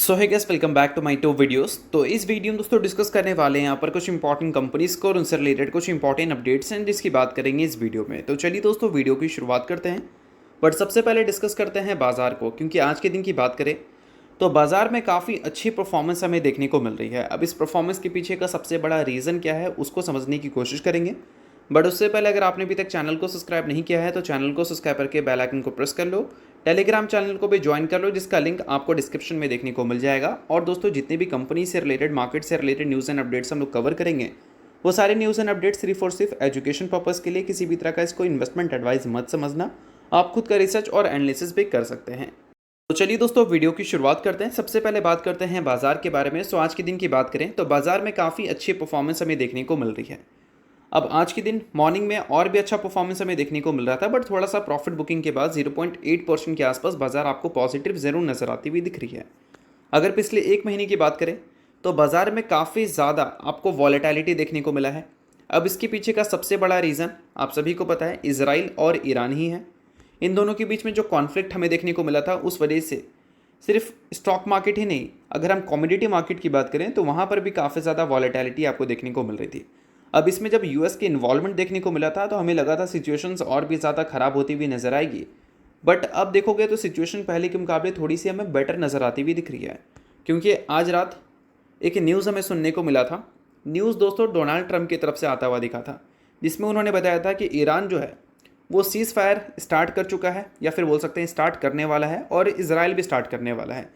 So hi guys, welcome back to my to videos. तो इस video में दोस्तों डिस्कस करने वाले हैं यहाँ पर कुछ इंपॉर्टेंट कंपनीज को और उनसे रिलेटेड कुछ इंपॉर्टेंट अपडेट्स हैं जिसकी बात करेंगे इस वीडियो में। तो चलिए दोस्तों वीडियो की शुरुआत करते हैं। बट सबसे पहले डिस्कस करते हैं बाजार को, क्योंकि आज के दिन की बात करें तो बाजार में काफ़ी अच्छी परफॉर्मेंस हमें देखने को मिल रही है। अब इस परफॉर्मेंस के पीछे का सबसे बड़ा रीज़न क्या है उसको समझने की कोशिश करेंगे। बट उससे पहले अगर आपने अभी तक चैनल को सब्सक्राइब नहीं किया है तो चैनल को सब्सक्राइब करके बेल आइकन को प्रेस कर लो। टेलीग्राम चैनल को भी ज्वाइन कर लो जिसका लिंक आपको डिस्क्रिप्शन में देखने को मिल जाएगा। और दोस्तों जितनी भी कंपनी से रिलेटेड, मार्केट से रिलेटेड न्यूज़ एंड अपडेट्स हम लोग कवर करेंगे वो सारे न्यूज़ एंड अपडेट्स सिर्फ और सिर्फ एजुकेशन पर्पज़ के लिए, किसी भी तरह का इसको इन्वेस्टमेंट एडवाइस मत समझना। आप खुद का रिसर्च और एनालिसिस भी कर सकते हैं। तो चलिए दोस्तों वीडियो की शुरुआत करते हैं। सबसे पहले बात करते हैं बाजार के बारे में। सो आज के दिन की बात करें तो बाजार में काफ़ी अच्छी परफॉर्मेंस हमें देखने को मिल रही है। अब आज के दिन मॉर्निंग में और भी अच्छा परफॉर्मेंस हमें देखने को मिल रहा था, बट थोड़ा सा प्रॉफिट बुकिंग के बाद 0.8% के आसपास बाजार आपको पॉजिटिव ज़रूर नजर आती हुई दिख रही है। अगर पिछले एक महीने की बात करें तो बाजार में काफ़ी ज़्यादा आपको वॉलेटिलिटी देखने को मिला है। अब इसके पीछे का सबसे बड़ा रीज़न आप सभी को पता है, इजराइल और ईरान ही है। इन दोनों के बीच में जो कॉन्फ्लिक्ट हमें देखने को मिला था उस वजह से सिर्फ स्टॉक मार्केट ही नहीं, अगर हम कमोडिटी मार्केट की बात करें तो वहाँ पर भी काफ़ी ज़्यादा वॉलेटिलिटी आपको देखने को मिल रही थी। अब इसमें जब यूएस के इन्वॉल्वमेंट देखने को मिला था तो हमें लगा था सिचुएशंस और भी ज़्यादा ख़राब होती हुई नज़र आएगी। बट अब देखोगे तो सिचुएशन पहले के मुकाबले थोड़ी सी हमें बेटर नज़र आती हुई दिख रही है, क्योंकि आज रात एक न्यूज़ हमें सुनने को मिला था। न्यूज़ दोस्तों डोनाल्ड ट्रंप की तरफ से आता हुआ दिखा था, जिसमें उन्होंने बताया था कि ईरान जो है वो सीज़ फायर स्टार्ट कर चुका है, या फिर बोल सकते हैं स्टार्ट करने वाला है, और इजराइल भी स्टार्ट करने वाला है।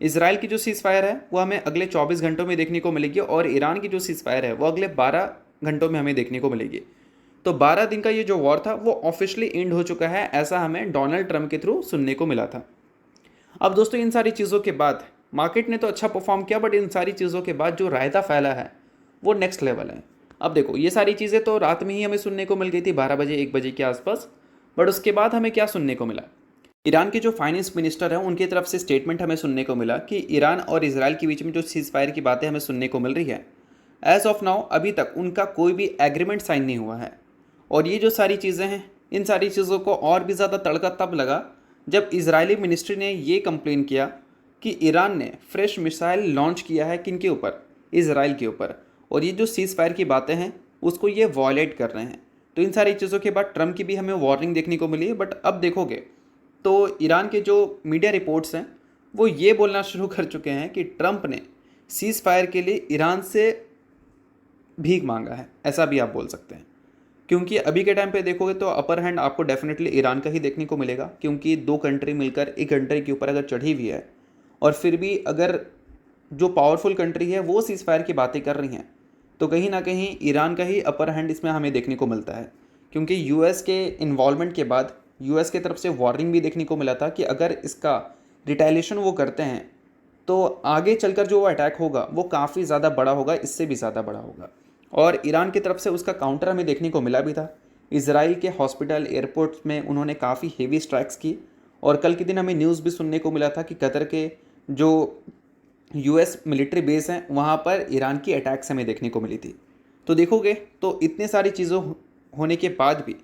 इजराइल की जो सीज़ फायर है वो हमें अगले 24 घंटों में देखने को मिलेगी, और ईरान की जो सीज़ फायर है वो अगले 12 घंटों में हमें देखने को मिलेगी। तो 12 दिन का ये जो वॉर था वो ऑफिशियली एंड हो चुका है, ऐसा हमें डोनाल्ड ट्रंप के थ्रू सुनने को मिला था। अब दोस्तों इन सारी चीज़ों के बाद मार्केट ने तो अच्छा परफॉर्म किया, बट इन सारी चीज़ों के बाद जो रायता फैला है वो नेक्स्ट लेवल है। अब देखो ये सारी चीज़ें तो रात में ही हमें सुनने को मिल गई थी 12 बजे 1 बजे के आसपास। बट उसके बाद हमें क्या सुनने को मिला, ईरान के जो फाइनेंस मिनिस्टर हैं उनकी तरफ से स्टेटमेंट हमें सुनने को मिला कि ईरान और इजराइल के बीच में जो सीज़ फायर की बातें हमें सुनने को मिल रही है, एज ऑफ नाउ अभी तक उनका कोई भी एग्रीमेंट साइन नहीं हुआ है। और ये जो सारी चीज़ें हैं, इन सारी चीज़ों को और भी ज़्यादा तड़का तब लगा जब इजरायली मिनिस्ट्री ने ये कंप्लेन किया कि ईरान ने फ्रेश मिसाइल लॉन्च किया है किन के ऊपर, इजराइल के ऊपर, और ये जो सीज़ फायर की बातें हैं उसको ये वॉयलेट कर रहे हैं। तो इन सारी चीज़ों के बाद ट्रंप की भी हमें वार्निंग देखने को मिली है। बट अब देखोगे तो ईरान के जो मीडिया रिपोर्ट्स हैं वो ये बोलना शुरू कर चुके हैं कि ट्रंप ने सीज़ फायर के लिए ईरान से भीख मांगा है, ऐसा भी आप बोल सकते हैं। क्योंकि अभी के टाइम पे देखोगे तो अपर हैंड आपको डेफिनेटली ईरान का ही देखने को मिलेगा, क्योंकि दो कंट्री मिलकर एक कंट्री के ऊपर अगर चढ़ी हुई है और फिर भी अगर जो पावरफुल कंट्री है वो सीज़ फायर की बातें कर रही हैं तो कहीं ना कहीं ईरान का ही अपर हैंड इसमें हमें देखने को मिलता है। क्योंकि यूएस के इन्वॉल्वमेंट के बाद यूएस की तरफ से वार्निंग भी देखने को मिला था कि अगर इसका रिटेलिएशन वो करते हैं तो आगे चलकर जो वो अटैक होगा वो काफ़ी ज़्यादा बड़ा होगा, इससे भी ज़्यादा बड़ा होगा। और ईरान की तरफ से उसका काउंटर हमें देखने को मिला भी था। इजराइल के हॉस्पिटल, एयरपोर्ट्स में उन्होंने काफ़ी हेवी स्ट्राइक्स की, और कल के दिन हमें न्यूज़ भी सुनने को मिला था कि कतर के जो यूएस मिलिट्री बेस हैं वहाँ पर ईरान की अटैक्स हमें देखने को मिली थी। तो देखोगे तो इतने सारी चीज़ों होने के बाद भी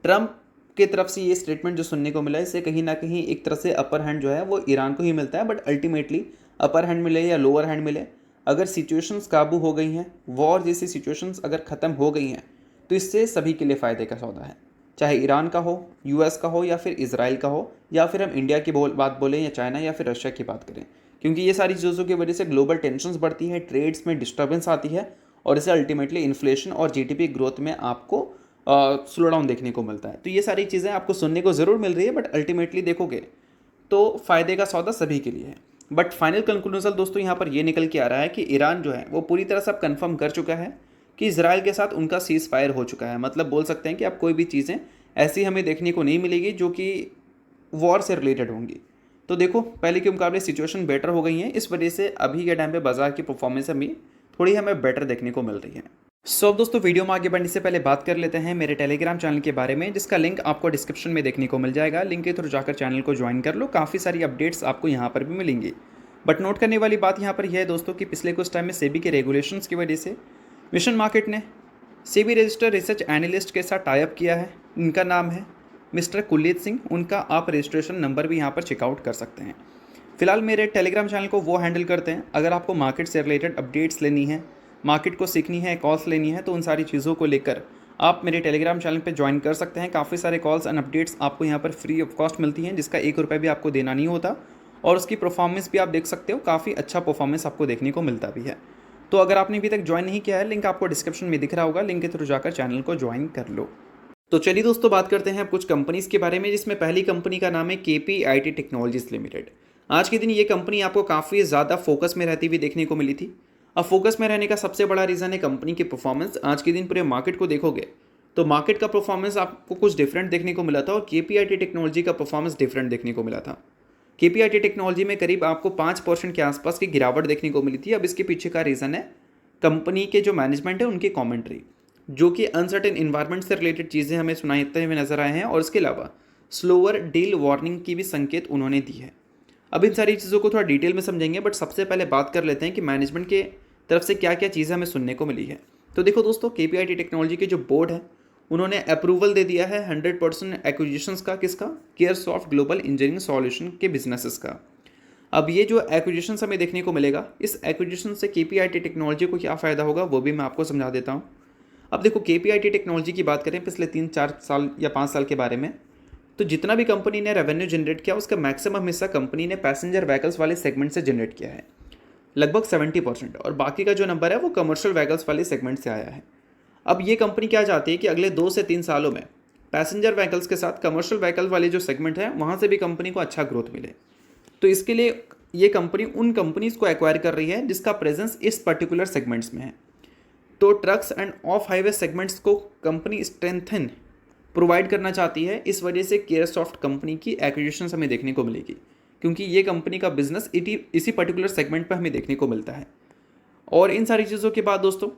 ट्रंप की तरफ से ये स्टेटमेंट जो सुनने को मिला है, इससे कहीं ना कहीं एक तरह से अपर हैंड जो है वो ईरान को ही मिलता है। बट अल्टीमेटली अपर हैंड मिले या लोअर हैंड मिले, अगर सिचुएशंस काबू हो गई हैं, वॉर जैसी सिचुएशंस अगर ख़त्म हो गई हैं, तो इससे सभी के लिए फ़ायदे का सौदा है। चाहे ईरान का हो, यूएस का हो, या फिर इजराइल का हो, या फिर हम इंडिया की बात बोलें, या चाइना या फिर रशिया की बात करें। क्योंकि ये सारी चीज़ों की वजह से ग्लोबल टेंशन्स बढ़ती है, ट्रेड्स में डिस्टर्बेंस आती है, और इससे अल्टीमेटली इन्फ्लेशन और जीडीपी ग्रोथ में आपको स्लो डाउन देखने को मिलता है। तो ये सारी चीज़ें आपको सुनने को ज़रूर मिल रही है, बट अल्टीमेटली देखोगे तो फ़ायदे का सौदा सभी के लिए है। बट फाइनल कंक्लूजन दोस्तों यहाँ पर ये निकल के आ रहा है कि ईरान जो है वो पूरी तरह से अब कन्फर्म कर चुका है कि इजराइल के साथ उनका सीज़ फायर हो चुका है। मतलब बोल सकते हैं कि अब कोई भी चीज़ें ऐसी हमें देखने को नहीं मिलेगी जो कि वॉर से रिलेटेड होंगी। तो देखो पहले के मुकाबले सिचुएशन बेटर हो गई है, इस वजह से अभी के टाइम पे बाजार की परफॉर्मेंस अभी थोड़ी हमें बेटर देखने को मिल रही है। सो अब दोस्तों वीडियो में आगे बढ़ने से पहले बात कर लेते हैं मेरे टेलीग्राम चैनल के बारे में, जिसका लिंक आपको डिस्क्रिप्शन में देखने को मिल जाएगा। लिंक के थ्रू जाकर चैनल को ज्वाइन कर लो, काफ़ी सारी अपडेट्स आपको यहाँ पर भी मिलेंगी। बट नोट करने वाली बात यहाँ पर यह है दोस्तों कि पिछले कुछ टाइम में सेबी के रेगुलेशंस की वजह से मिशन मार्केट ने सेबी रजिस्टर्ड रिसर्च एनालिस्ट के साथ टाइप किया है। इनका नाम है मिस्टर कुलदीप सिंह। उनका आप रजिस्ट्रेशन नंबर भी यहाँ पर चेकआउट कर सकते हैं। फिलहाल मेरे टेलीग्राम चैनल को वो हैंडल करते हैं। अगर आपको मार्केट से रिलेटेड अपडेट्स लेनी है, मार्केट को सीखनी है, कॉल्स लेनी है, तो उन सारी चीज़ों को लेकर आप मेरे टेलीग्राम चैनल पे ज्वाइन कर सकते हैं। काफ़ी सारे कॉल्स एंड अपडेट्स आपको यहाँ पर फ्री ऑफ कॉस्ट मिलती हैं, जिसका 1 रुपये भी आपको देना नहीं होता, और उसकी परफॉर्मेंस भी आप देख सकते हो, काफ़ी अच्छा परफॉर्मेंस आपको देखने को मिलता भी है। तो अगर आपने अभी तक ज्वाइन नहीं किया है, लिंक आपको डिस्क्रिप्शन में दिख रहा होगा, लिंक के थ्रू जाकर चैनल को ज्वाइन कर लो। तो चलिए दोस्तों, बात करते हैं अब कुछ कंपनीज़ के बारे में, जिसमें पहली कंपनी का नाम है KPIT टेक्नोलॉजीज़ लिमिटेड। आज के दिन ये कंपनी आपको काफ़ी ज़्यादा फोकस में रहती हुई देखने को मिली थी। अब फोकस में रहने का सबसे बड़ा रीज़न है कंपनी की परफॉर्मेंस। आज के दिन पूरे मार्केट को देखोगे तो मार्केट का परफॉर्मेंस आपको कुछ डिफरेंट देखने को मिला था, और KPIT टेक्नोलॉजी का परफॉर्मेंस डिफरेंट देखने को मिला था। KPIT टेक्नोलॉजी में करीब आपको 5% के आसपास की गिरावट देखने को मिली थी। अब इसके पीछे का रीज़न है कंपनी के जो मैनेजमेंट है उनकी कॉमेंट्री, जो कि अनसर्टेन इन्वायरमेंट से रिलेटेड चीज़ें हमें सुनाते हुए नजर आए हैं, और इसके अलावा स्लोअर डील वार्निंग की भी संकेत उन्होंने दी है। अब इन सारी चीज़ों को थोड़ा डिटेल में समझेंगे, बट सबसे पहले बात कर लेते हैं कि मैनेजमेंट के तरफ से क्या क्या चीज़ें हमें सुनने को मिली है। तो देखो दोस्तों, KPIT टेक्नोलॉजी के जो बोर्ड है उन्होंने अप्रूवल दे दिया है 100% एक्विजिशंस का, किसका? केयरसॉफ्ट ग्लोबल इंजीनियरिंग सॉल्यूशन के बिजनेसेस का। अब ये जो एक्विजिशन हमें देखने को मिलेगा, इस एक्विजिशन से KPIT टेक्नोलॉजी को क्या फ़ायदा होगा वो भी मैं आपको समझा देता हूँ। अब देखो, KPIT टेक्नोलॉजी की बात करें पिछले 3-4 साल या 5 साल के बारे में, तो जितना भी कंपनी ने रेवेन्यू जनरेट किया उसका मैक्सिमम हिस्सा कंपनी ने पैसेंजर व्हीकल्स वाले सेगमेंट से जनरेट किया है, लगभग 70%, और बाकी का जो नंबर है वो कमर्शियल व्हीकल्स वाले सेगमेंट से आया है। अब ये कंपनी क्या चाहती है कि अगले 2 से 3 सालों में पैसेंजर व्हीकल्स के साथ कमर्शियल व्हीकल वाले जो सेगमेंट है वहाँ से भी कंपनी को अच्छा ग्रोथ मिले। तो इसके लिए ये कंपनी उन कंपनीज़ को एक्वायर कर रही है जिसका प्रेजेंस इस पर्टिकुलर सेगमेंट्स में है। तो trucks end of highway segments को कंपनी स्ट्रेंथन प्रोवाइड करना चाहती है। इस वजह से केयरसॉफ्ट कंपनी की एक्विजिशन हमें देखने को मिलेगी, क्योंकि ये कंपनी का बिजनेस इसी पर्टिकुलर सेगमेंट पर हमें देखने को मिलता है। और इन सारी चीज़ों के बाद दोस्तों,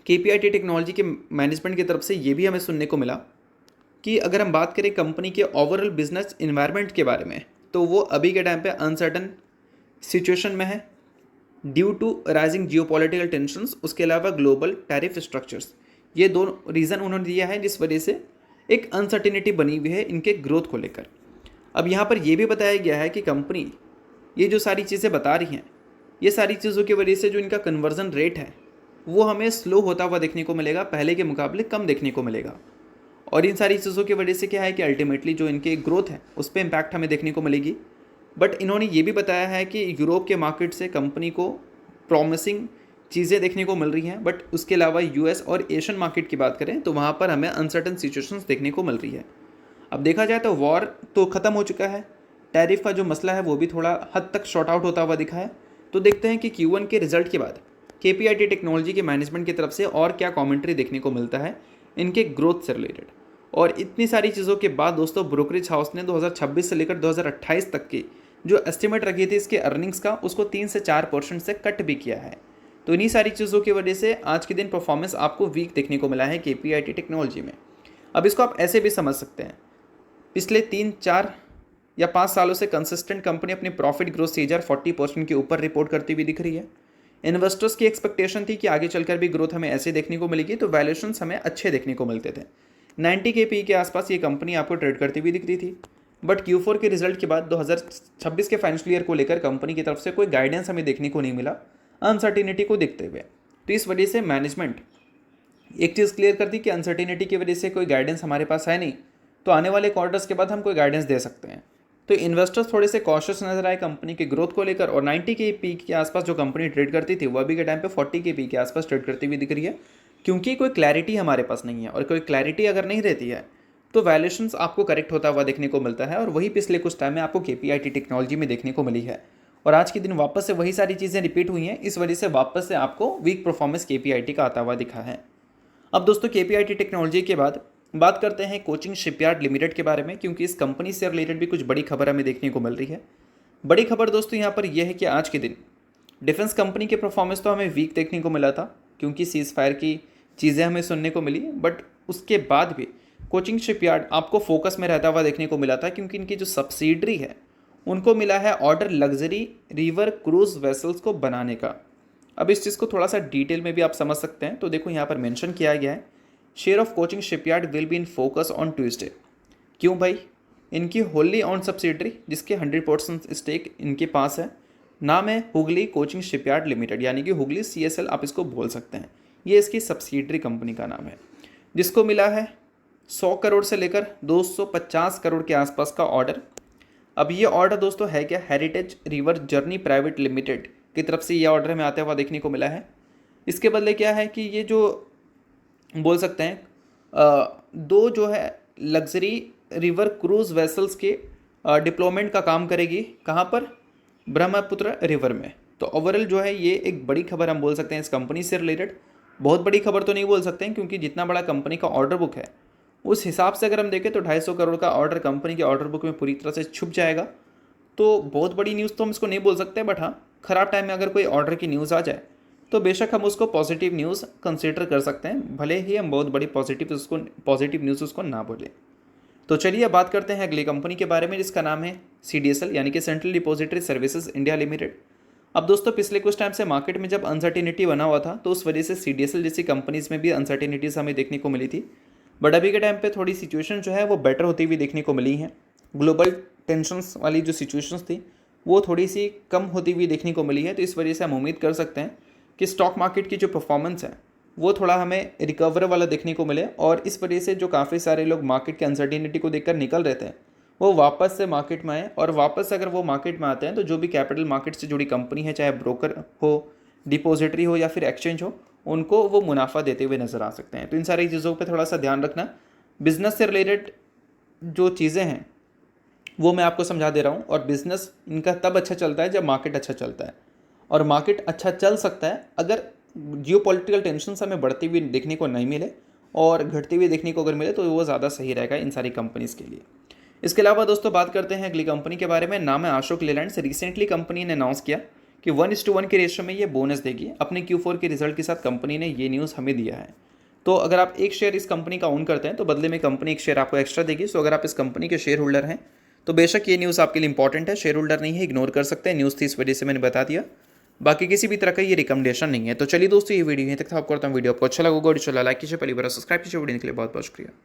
KPIT टेक्नोलॉजी के मैनेजमेंट की तरफ से ये भी हमें सुनने को मिला कि अगर हम बात करें कंपनी के ओवरऑल बिजनेस इन्वायरमेंट के बारे में, तो वो अभी के टाइम पे अनसर्टन सिचुएशन में है due to rising geopolitical tensions, उसके अलावा ग्लोबल टैरिफ स्ट्रक्चर्स। ये दो रीज़न उन्होंने दिया है जिस वजह से एक अनसर्टिनिटी बनी हुई है इनके ग्रोथ को लेकर। अब यहाँ पर यह भी बताया गया है कि कंपनी ये जो सारी चीज़ें बता रही हैं, ये सारी चीज़ों की वजह से जो इनका कन्वर्जन रेट है वो हमें स्लो होता हुआ देखने को मिलेगा, पहले के मुकाबले कम देखने को मिलेगा। और इन सारी चीज़ों की वजह से क्या है कि अल्टीमेटली जो इनके ग्रोथ है उस पर इम्पैक्ट हमें देखने को मिलेगी। बट इन्होंने ये भी बताया है कि यूरोप के मार्केट से कंपनी को प्रॉमिसिंग चीज़ें देखने को मिल रही हैं, बट उसके अलावा US और एशियन मार्केट की बात करें तो वहाँ पर हमें अनसर्टन सिचुएशंस देखने को मिल रही है। अब देखा जाए तो वॉर तो ख़त्म हो चुका है, टैरिफ का जो मसला है वो भी थोड़ा हद तक शॉर्ट आउट होता हुआ दिखा है। तो देखते हैं कि Q1 के रिजल्ट के बाद KPIT टेक्नोलॉजी के मैनेजमेंट की तरफ से और क्या कमेंट्री देखने को मिलता है इनके ग्रोथ से रिलेटेड। और इतनी सारी चीज़ों के बाद दोस्तों, ब्रोकरेज हाउस ने 2026 से लेकर 2028 तक की जो एस्टिमेट रखी थी इसके अर्निंग्स का, उसको 3 से 4% से कट भी किया है। तो इन्हीं सारी चीज़ों की वजह से आज के दिन परफॉर्मेंस आपको वीक देखने को मिला है KPIT टेक्नोलॉजी में। अब इसको आप ऐसे भी समझ सकते हैं, पिछले 3-4 या 5 सालों से कंसिस्टेंट कंपनी अपनी प्रॉफिट ग्रोथ CAGR 40% के ऊपर रिपोर्ट करती हुई दिख रही है। इन्वेस्टर्स की एक्सपेक्टेशन थी कि आगे चलकर भी ग्रोथ हमें ऐसे देखने को मिलेगी, तो वैल्यूएशंस हमें अच्छे देखने को मिलते थे। 90 के PE के आसपास ये कंपनी आपको ट्रेड करती हुई दिख रही थी। बट Q4 के रिजल्ट के बाद 2026 के फाइनेंशियल ईयर को लेकर कंपनी की तरफ से कोई गाइडेंस हमें देखने को नहीं मिला, अनसर्टिनिटी को देखते हुए। तो इस वजह से मैनेजमेंट एक चीज़ क्लियर कर दी कि अनसर्टिनिटी की वजह से कोई गाइडेंस हमारे पास है नहीं, तो आने वाले क्वार्टर्स के बाद हम कोई गाइडेंस दे सकते हैं। तो इन्वेस्टर्स थोड़े से कॉशियस नजर आए कंपनी के ग्रोथ को लेकर, और 90 के पीक के आसपास जो कंपनी ट्रेड करती थी वो अभी के टाइम पे 40 के पीक के आसपास ट्रेड करती हुई दिख रही है, क्योंकि कोई क्लैरिटी हमारे पास नहीं है। और कोई क्लैरिटी अगर नहीं रहती है तो वैल्यूएशंस आपको करेक्ट होता हुआ देखने को मिलता है, और वही पिछले कुछ टाइम में आपको KPIT टेक्नोलॉजी में देखने को मिली है। और आज के दिन वापस से वही सारी चीज़ें रिपीट हुई हैं, इस वजह से वापस से आपको वीक परफॉर्मेंस KPIT का आता हुआ दिखा है। अब दोस्तों, KPIT टेक्नोलॉजी के बाद बात करते हैं कोचिंग शिपयार्ड लिमिटेड के बारे में, क्योंकि इस कंपनी से रिलेटेड भी कुछ बड़ी खबर हमें देखने को मिल रही है। बड़ी खबर दोस्तों यहाँ पर यह है कि आज के दिन डिफेंस कंपनी के परफॉर्मेंस तो हमें वीक देखने को मिला था, क्योंकि सीज फायर की चीज़ें हमें सुनने को मिली, बट उसके बाद भी कोचिंग शिपयार्ड आपको फोकस में रहता हुआ देखने को मिला था, क्योंकि इनकी जो सब्सिडरी है उनको मिला है order luxury river cruise vessels को बनाने का। अब इस चीज़ को थोड़ा सा डिटेल में भी आप समझ सकते हैं। तो देखो, यहाँ पर मेंशन किया गया है share of coaching shipyard will be in focus on Tuesday. क्यों भाई? इनकी होली ऑन सब्सिडरी जिसके 100% स्टेक इनके पास है, नाम है हुगली कोचिंग शिपयार्ड लिमिटेड, यानी कि हुगली CSL आप इसको बोल सकते हैं। ये इसकी सब्सिडरी कंपनी का नाम है, जिसको मिला है 100 करोड़ से लेकर 250 करोड़ के आसपास का ऑर्डर। अब ये ऑर्डर दोस्तों है क्या, heritage river journey private limited की तरफ से ये ऑर्डर हमें आते हुआ देखने को मिला है। इसके बदले क्या है कि ये जो बोल सकते हैं दो जो है लग्जरी रिवर क्रूज वेसल्स के डिप्लॉयमेंट का काम करेगी, कहाँ पर, ब्रह्मपुत्र रिवर में। तो ओवरऑल जो है ये एक बड़ी खबर हम बोल सकते हैं इस कंपनी से रिलेटेड। बहुत बड़ी खबर तो नहीं बोल सकते हैं क्योंकि जितना बड़ा कंपनी का ऑर्डर बुक है उस हिसाब से अगर हम देखें तो 250 करोड़ का ऑर्डर कंपनी के ऑर्डर बुक में पूरी तरह से छुप जाएगा। तो बहुत बड़ी न्यूज़ तो हम इसको नहीं बोल सकते, बट हाँ ख़राब टाइम में अगर कोई ऑर्डर की न्यूज़ आ जाए तो बेशक हम उसको पॉजिटिव न्यूज़ कंसीडर कर सकते हैं, भले ही हम बहुत बड़ी पॉजिटिव न्यूज़ उसको ना बोलें। तो चलिए अब बात करते हैं अगली कंपनी के बारे में, जिसका नाम है CDSL यानी कि central depository services India limited. अब दोस्तों पिछले कुछ टाइम से मार्केट में जब अनसर्टिनिटी बना हुआ था तो उस वजह से CDSL जैसी कंपनीज में भी अनसर्टिनिटीज़ हमें देखने को मिली थी, बट अभी के टाइम पे थोड़ी सिचुएशन जो है वो बेटर होती हुई देखने को मिली है। ग्लोबल टेंशंस वाली जो सिचुएशंस थी वो थोड़ी सी कम होती हुई देखने को मिली है। तो इस वजह से हम उम्मीद कर सकते हैं कि स्टॉक मार्केट की जो परफॉर्मेंस है वो थोड़ा हमें रिकवर वाला देखने को मिले, और इस वजह से जो काफ़ी सारे लोग मार्केट के अनसर्टिनिटी को देखकर निकल रहे थे वो वापस से मार्केट में आए, और वापस अगर वो मार्केट में आते हैं तो जो भी कैपिटल मार्केट से जुड़ी कंपनी है, चाहे ब्रोकर हो, डिपॉजिटरी हो या फिर एक्सचेंज हो, उनको वो मुनाफा देते हुए नज़र आ सकते हैं। तो इन सारी चीज़ों पे थोड़ा सा ध्यान रखना। बिजनेस से रिलेटेड जो चीज़ें हैं वो मैं आपको समझा दे रहा हूँ, और बिज़नेस इनका तब अच्छा चलता है जब मार्केट अच्छा चलता है, और मार्केट अच्छा चल सकता है अगर जियोपॉलिटिकल टेंशन हमें बढ़ती हुई देखने को नहीं मिले और घटती हुई देखने को अगर मिले तो वो ज़्यादा सही रहेगा इन सारी कंपनीज़ के लिए। इसके अलावा दोस्तों बात करते हैं अगली कंपनी के बारे में, नाम है अशोक लेलैंड। रिसेंटली कंपनी ने अनाउंस किया कि 1:1 के रेशियो में ये बोनस देगी। अपने Q4 के रिजल्ट के साथ कंपनी ने ये न्यूज़ हमें दिया है। तो अगर आप एक शेयर इस कंपनी का ओन करते हैं तो बदले में कंपनी एक शेयर आपको एक्स्ट्रा देगी। सो अगर आप इस कंपनी के शेयर होल्डर हैं तो बेशक ये न्यूज़ आपके लिए इंपॉर्टेंट है, शेयर होल्डर नहीं है इग्नोर कर सकते हैं, न्यूज़ थी इस वजह से मैंने बता दिया, बाकी किसी भी तरह का ये रिकमेंडेशन नहीं है। तो चलिए दोस्तों ये वीडियो यहीं तक था, आपको करता हूँ वीडियो आपको अच्छा लगा, वीडियो लाइक कीजिए, पहली बार सब्सक्राइब कीजिए। वीडियो के लिए बहुत बहुत शुक्रिया।